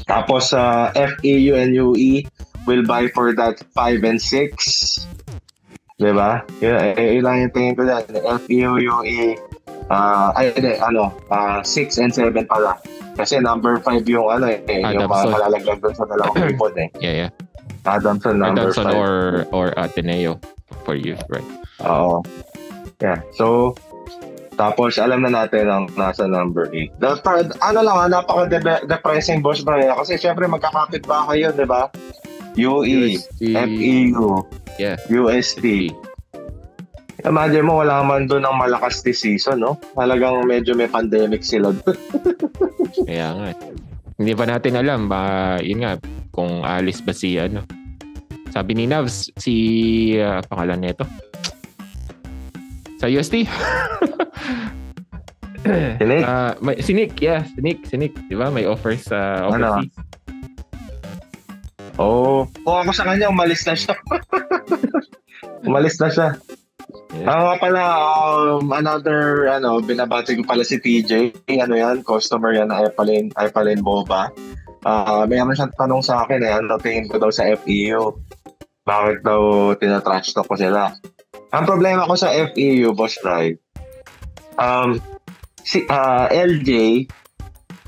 Tapos FEU and UE will vie for that 5 and 6. Diba? Yun lang yung tingin ko dyan. FEU, UE, 6 and 7 pala. Kasi number 5 yung yung malalaglag doon sa dalawang ribbon eh. Yeah. Adamson number 5. or Ateneo for you, right? Oo. Yeah. So, tapos alam na natin ang nasa number 8. Napaka-depressing, Boss Brian. Kasi syempre magkakapit ba kayo, di ba? UE, FEU, UST. Imagine mo, wala man doon ang malakas this season, no? Talagang medyo may pandemic sila doon. Kaya nga. Hindi pa natin alam, yun nga, kung alis ba si, sabi ni Navs, si, pangalan nito, sa UST. Sinik? Sinik. Di ba? May offers sa overseas. Kung ako sa kanya, umalis na siya. Yeah. Pala, another, binabati ko pala si TJ. Customer yan, Ipalin Boba. May naman siyang tanong sa akin, ano tingin ko daw sa FEU? Bakit daw tinatrash talk ko sila? Ang problema ko sa FEU, Boss Fry, LJ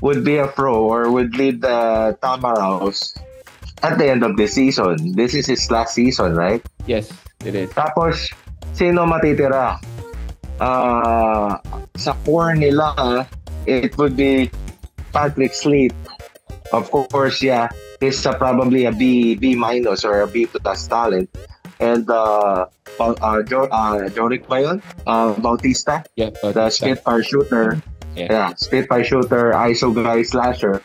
would be a pro or would lead the Tamaraws at the end of the season. This is his last season, right? Yes, it is. Tapos, sino matitira? Sa core nila, it would be Patrick Sleep. Of course, yeah, he's probably a B minus or a B plus talent. And Joric ba yun? Bautista? Yeah, the Spitfire shooter. Yeah, Spitfire shooter, ISO guy, slasher.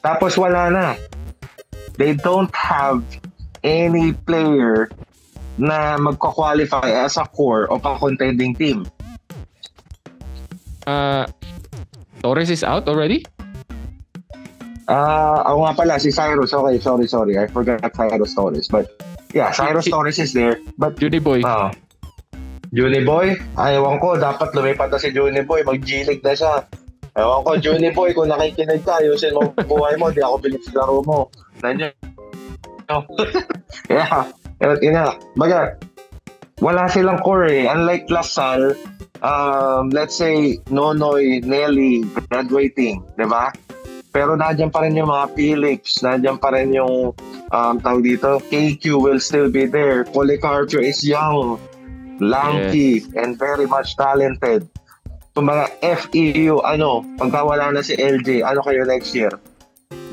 Tapos wala na. They don't have any player na magko-qualify as a core of a contending team. Torres is out already? Ako nga pala, si Cyrus. Okay, sorry. I forgot Cyrus Torres. But, yeah, Cyrus Torres is there. But, Juniboy. Juniboy? Ewan ko, dapat lumipat na si Juniboy. Mag-G-League na siya. Ewan ko, Juniboy, kung nakikinig ka, ayusin mo buhay mo, di ako bilis sa laro mo. Nandiyan. Yeah. Yun nga. Baga, wala silang core eh. Unlike Lasal, let's say, Nonoy, Nelly, graduating, di ba? Pero nandiyan pa rin yung mga Phillips, nandiyan pa rin yung tawag dito, KQ will still be there. Policarpio is young, lanky, and very much talented. Kung mga FEU, pagka wala na si LJ, ano kayo next year?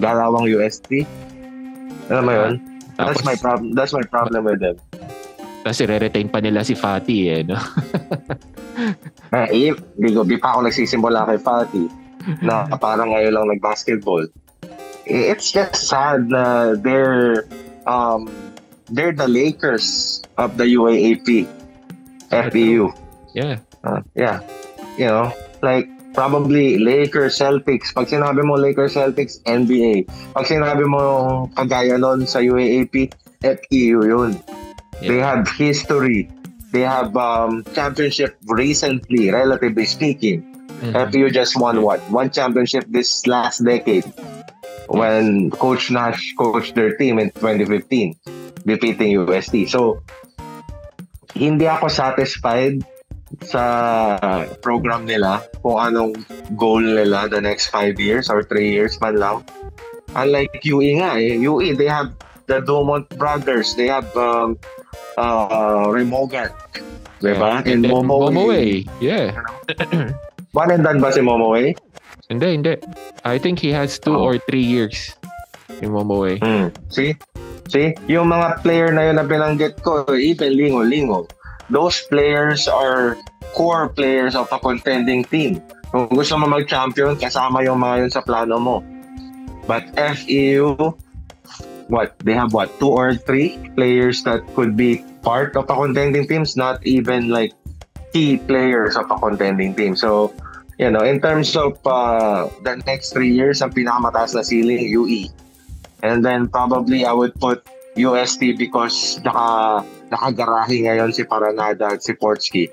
Dalawang UST? Ano mo yun? That's my problem with them. Tapos i-retain pa nila si Fatih no? Di pa ako nagsisimula kay Fatih na parang ngayon lang nag-basketball. It's just sad na they're the Lakers of the UAAP, FEU. Yeah. Yeah. Like probably Lakers, Celtics. Pag sinabi mo Lakers, Celtics, NBA. Pag sinabi mo kagaya nun sa UAAP, FEU yun. Yeah. They have history. They have championship recently, relatively speaking. Mm-hmm. FEU just won one championship this last decade when Coach Nash coached their team in 2015, defeating UST. So, hindi ako satisfied sa program nila kung anong goal nila the next 5 years or 3 years man lang. Unlike UE nga UE, they have the Dumont brothers, they have Remogart, diba? And Momoe. Yeah. One and done ba si Momoe? Hindi. I think he has 2 or 3 years in Momoe. See? Yung mga player na yun na binanggit ko, even Lingo. Those players are core players of a contending team. Kung gusto mo mag-champion, kasama yung mga yun sa plano mo. But FEU, they have 2 or 3 players that could be part of a contending teams, not even like key players of a contending team. So, in terms of the next 3 years, ang pinakamataas na ceiling, UE. And then probably I would put UST because nakagarahe ngayon si Paranada at si Portsky.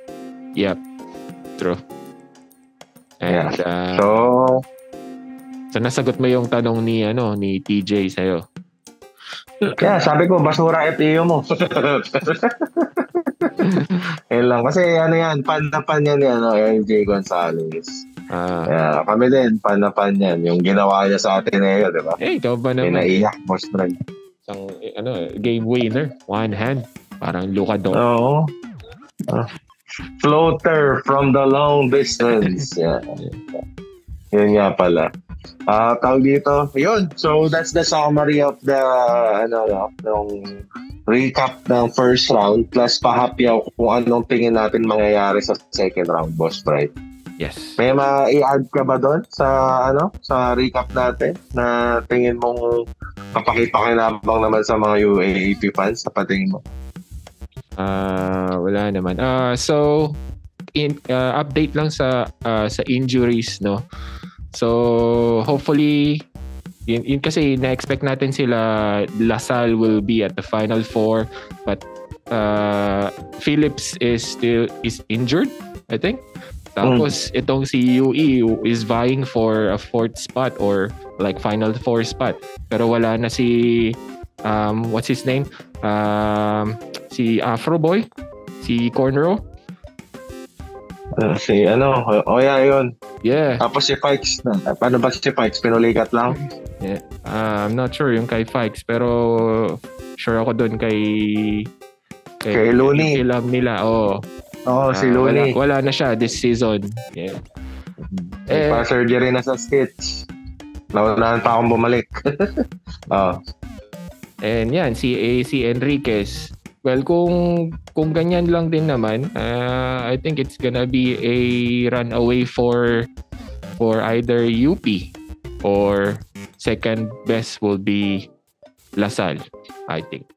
Yep. True. And, So, So nasagot mo yung tanong ni TJ sa'yo. Kaya sabi ko, basura FEU mo. Yan lang. Kasi yan, pan yan LJ Gonzalez. Kami din, pan yan. Yung ginawa niya sa Ateneo, di ba? Ikaw ba naman? Pinaiyak, boss Dre. Isang, game winner. One hand. Parang Luka Doncic. Oo. Floater from the long distance. Yeah. Yun nga pala. Tawag dito. Yun. So, that's the summary of the ng recap ng first round plus pahapyaw kung anong tingin natin mangyayari sa second round, boss, right? Yes. May ma-i-add ka ba doon sa recap natin na tingin mong kapakita-kinabang naman sa mga UAAP fans sa patingin mo? Wala naman. So update lang sa injuries, no. So hopefully yun kasi na-expect natin sila Lasal will be at the Final Four, but Phillips is injured, I think. Tapos itong si UE is vying for a fourth spot or like Final Four spot. Pero wala na si what's his name? Si Afro Boy, si Cornrow. Yun. Yeah. Tapos si Fikes na. Paano ba si Fikes? Pinulikat lang? Yeah. I'm not sure yung kay Fikes, pero sure ako doon kay Looney. Ilam nila. Si Looney. Wala na siya this season. Yeah. Pa-surgery na sa stitch. Naunahan pa akong bumalik. And yan, si Enriquez. Well, kung ganyan lang din naman, I think it's gonna be a runaway for either UP or second best will be Lasal, I think.